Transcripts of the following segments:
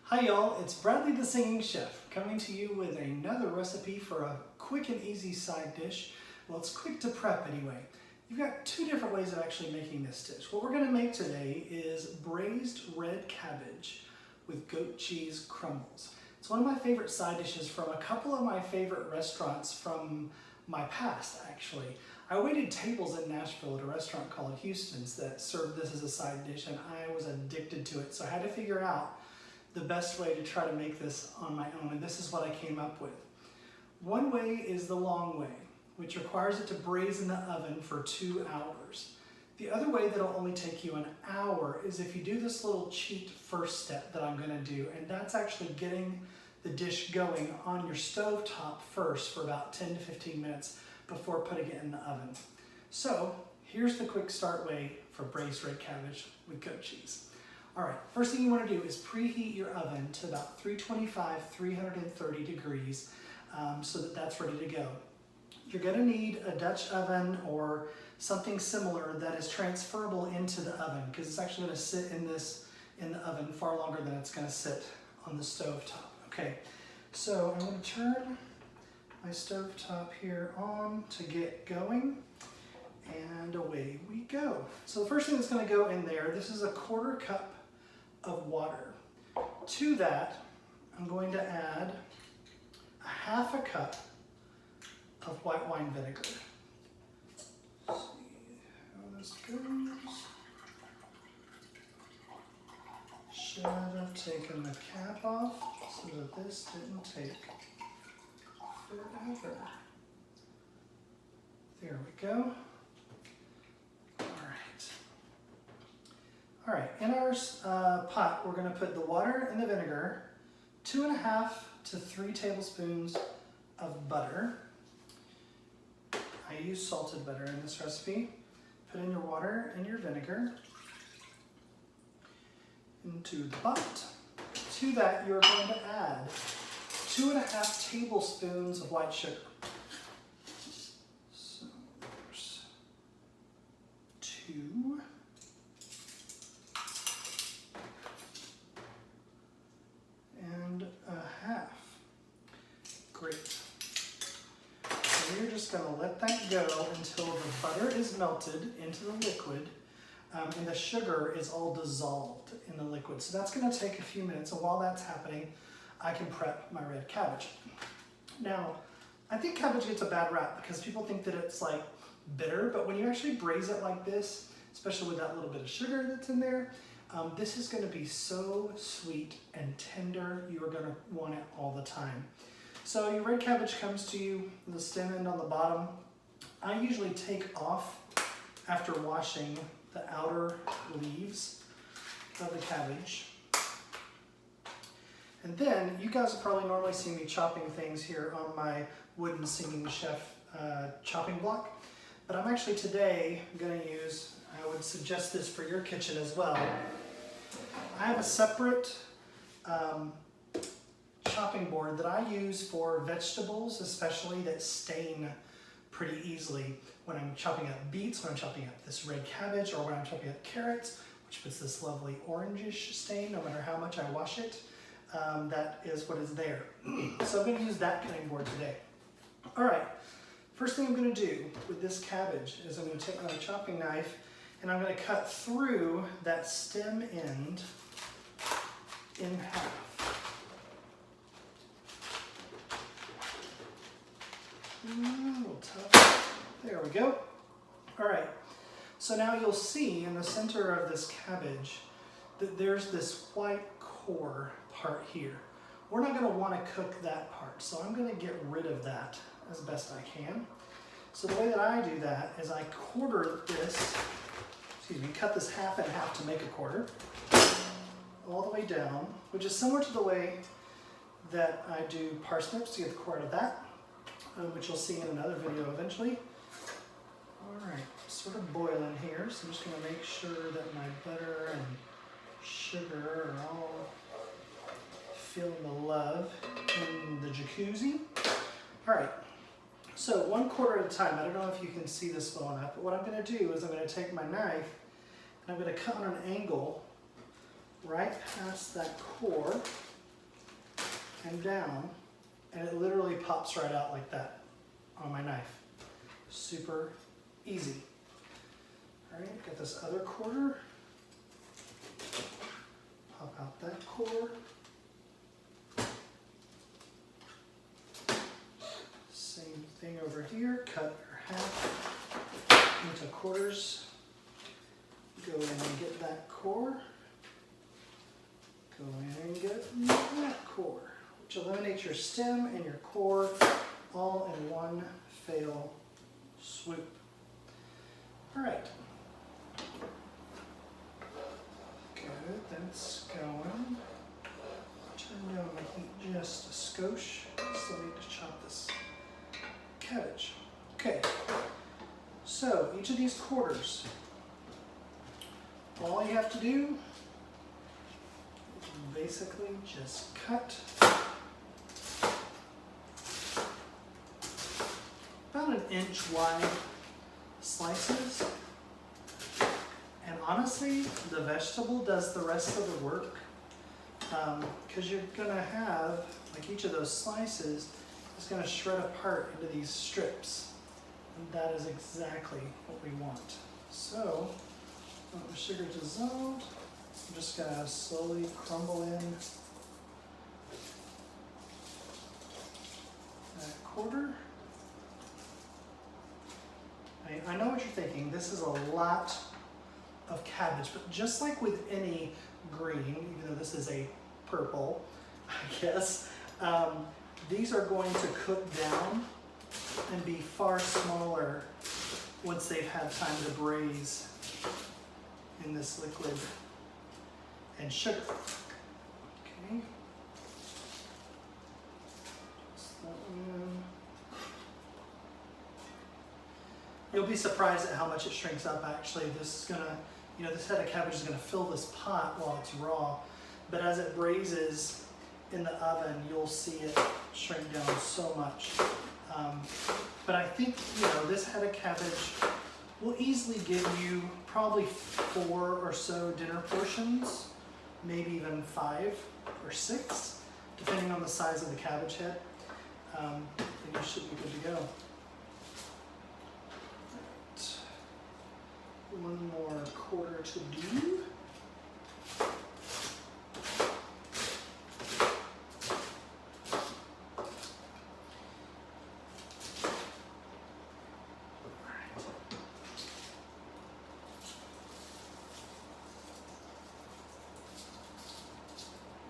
Hi y'all, it's Bradley the Singing Chef coming to you with another recipe for a quick and easy side dish. Well, it's quick to prep anyway. You've got two different ways of actually making this dish. What we're going to make today is braised red cabbage with goat cheese crumbles. It's one of my favorite side dishes from a couple of my favorite restaurants from my past, actually. I waited tables in Nashville at a restaurant called Houston's that served this as a side dish, and I was addicted to it, so I had to figure out the best way to try to make this on my own, and this is what I came up with. One way is the long way, which requires it to braise in the oven for 2 hours. The other way that'll only take you an hour is if you do this little cheat first step that I'm gonna do, and that's actually getting the dish going on your stove top first for about 10 to 15 minutes before putting it in the oven. So here's the quick start way for braised red cabbage with goat cheese. All right, first thing you want to do is preheat your oven to about 325, 330 degrees so that that's ready to go. You're going to need a Dutch oven or something similar that is transferable into the oven because it's actually going to sit in the oven far longer than it's going to sit on the stove top. Okay, so I'm going to turn my stove top here on to get going. And away we go. So the first thing that's going to go in there, this is a 1/4 cup of water. To that, I'm going to add a 1/2 cup of white wine vinegar. Let's see how this goes. Should have taken the cap off so that this didn't take forever. There we go. All right, in our pot, we're gonna put the water and the vinegar, 2.5 to 3 tablespoons of butter. I use salted butter in this recipe. Put in your water and your vinegar into the pot. To that, you're going to add 2.5 tablespoons of white sugar. So there's 2. Great. So you're just going to let that go until the butter is melted into the liquid and the sugar is all dissolved in the liquid. So that's going to take a few minutes, and while that's happening, I can prep my red cabbage. Now, I think cabbage gets a bad rap because people think that it's like bitter, but when you actually braise it like this, especially with that little bit of sugar that's in there, this is going to be so sweet and tender. You are going to want it all the time. So your red cabbage comes to you, the stem end on the bottom. I usually take off after washing the outer leaves of the cabbage. And then you guys have probably normally seen me chopping things here on my wooden Singing Chef chopping block. But I'm actually today going to use, I would suggest this for your kitchen as well. I have a separate chopping board that I use for vegetables, especially that stain pretty easily when I'm chopping up beets, when I'm chopping up this red cabbage, or when I'm chopping up carrots, which puts this lovely orangish stain no matter how much I wash it. That is what is there. So I'm going to use that cutting board today. All right, first thing I'm going to do with this cabbage is I'm going to take my chopping knife and I'm going to cut through that stem end in half. A little tough. There we go. All right, so now you'll see in the center of this cabbage that there's this white core part here. We're not going to want to cook that part, so I'm going to get rid of that as best I can. So the way that I do that is I quarter this, cut this half and half to make a quarter, all the way down, which is similar to the way that I do parsnips to get the core out of that, which you'll see in another video eventually. All right, sort of boiling here, so I'm just gonna make sure that my butter and sugar are all feeling the love in the jacuzzi. All right, so 1/4 at a time. I don't know if you can see this well enough, but what I'm gonna do is I'm gonna take my knife and I'm gonna cut on an angle right past that core and down, and it literally pops right out like that on my knife. Super easy. All right, get this other 1/4. Pop out that core. Same thing over here, cut your half into 1/4s. Go in and get that core. Go in and get that core, which eliminates your stem and your core all in one fell swoop. All right. Good, that's going. Turn down my heat just a skosh. Still need to chop this cabbage. Okay, so each of these 1/4s, all you have to do is basically just cut about 1 inch wide slices. And honestly, the vegetable does the rest of the work, because you're gonna have, like, each of those slices is gonna shred apart into these strips. And that is exactly what we want. So, when the sugar dissolved, I'm just gonna slowly crumble in that 1/4. I know what you're thinking, this is a lot of cabbage, but just like with any green, even though this is a purple, I guess, these are going to cook down and be far smaller once they've had time to braise in this liquid and sugar. Okay. Just that one. You'll be surprised at how much it shrinks up. Actually, this is gonna, this head of cabbage is gonna fill this pot while it's raw, but as it braises in the oven, you'll see it shrink down so much. But I think, this head of cabbage will easily give you probably 4 or so dinner portions, maybe even 5 or 6, depending on the size of the cabbage head. Then you should be good to go. One more 1/4 to do.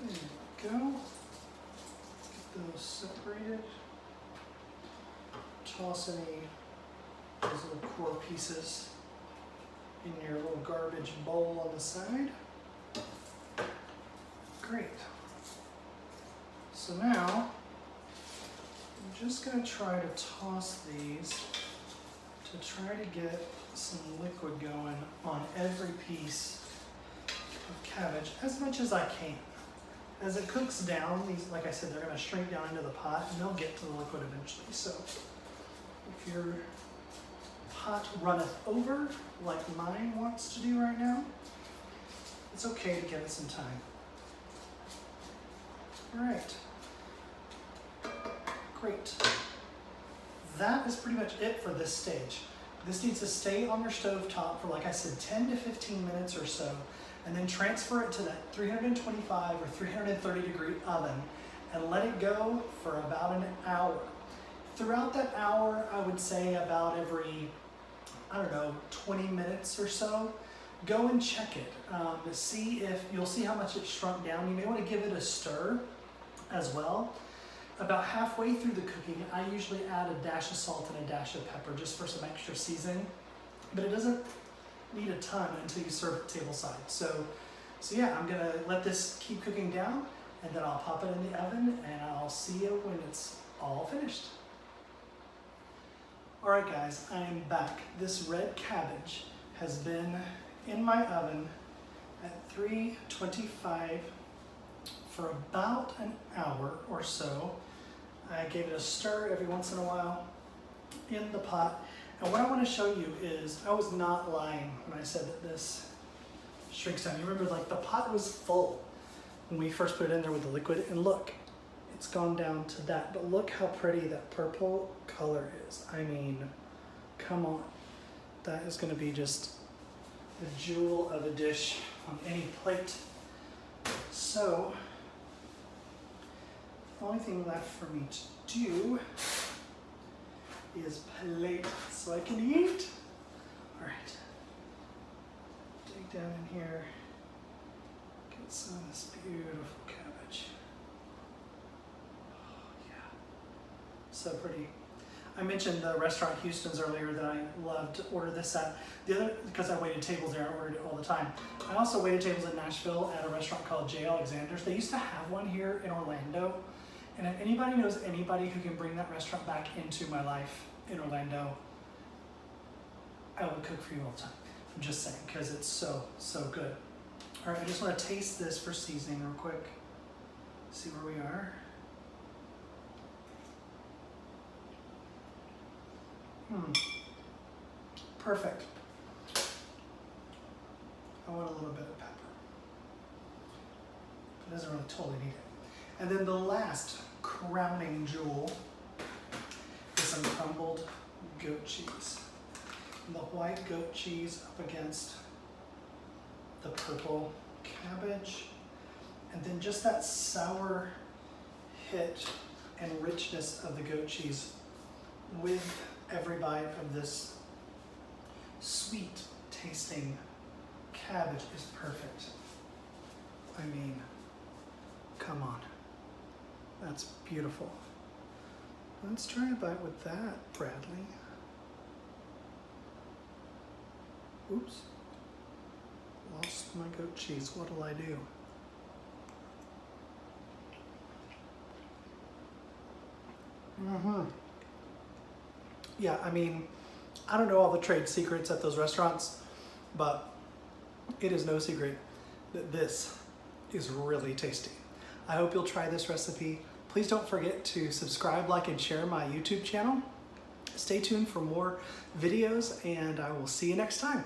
There you go. Get those separated. Toss any of those little core pieces in your little garbage bowl on the side. Great. So now, I'm just going to try to toss these to try to get some liquid going on every piece of cabbage as much as I can. As it cooks down, these, like I said, they're going to shrink down into the pot and they'll get to the liquid eventually. So if you're pot runneth over, like mine wants to do right now, it's okay to give it some time. All right, great. That is pretty much it for this stage. This needs to stay on your stove top for, like I said, 10 to 15 minutes or so, and then transfer it to that 325 or 330 degree oven and let it go for about an hour. Throughout that hour, I would say about every 20 minutes or so, go and check it to see if, you'll see how much it shrunk down. You may want to give it a stir as well. About halfway through the cooking, I usually add a dash of salt and a dash of pepper just for some extra seasoning, but it doesn't need a ton until you serve it table side. So yeah, I'm gonna let this keep cooking down, and then I'll pop it in the oven and I'll see you when it's all finished. All right guys, I am back. This red cabbage has been in my oven at 325 for about an hour or so. I gave it a stir every once in a while in the pot. And what I want to show you is, I was not lying when I said that this shrinks down. You remember, like, the pot was full when we first put it in there with the liquid, and look, it's gone down to that. But look how pretty that purple color is. I mean, come on. That is going to be just a jewel of a dish on any plate. So, the only thing left for me to do is plate so I can eat. All right, dig down in here, get some of this beautiful cabbage. Oh yeah, so pretty. I mentioned the restaurant Houston's earlier that I love to order this at. The other, because I waited tables there, I ordered it all the time. I also waited tables in Nashville at a restaurant called J. Alexander's. They used to have one here in Orlando. And if anybody knows anybody who can bring that restaurant back into my life in Orlando, I would cook for you all the time. I'm just saying, because it's so, so good. All right, I just want to taste this for seasoning real quick. See where we are. Perfect. I want a little bit of pepper. It doesn't really totally need it. And then the last crowning jewel is some crumbled goat cheese. And the white goat cheese up against the purple cabbage. And then just that sour hit and richness of the goat cheese with every bite of this sweet tasting cabbage is perfect. I mean, come on. That's beautiful. Let's try a bite with that, Bradley. Oops. Lost my goat cheese. What'll I do? Yeah, I mean, I don't know all the trade secrets at those restaurants, but it is no secret that this is really tasty. I hope you'll try this recipe. Please don't forget to subscribe, like, and share my YouTube channel. Stay tuned for more videos, and I will see you next time.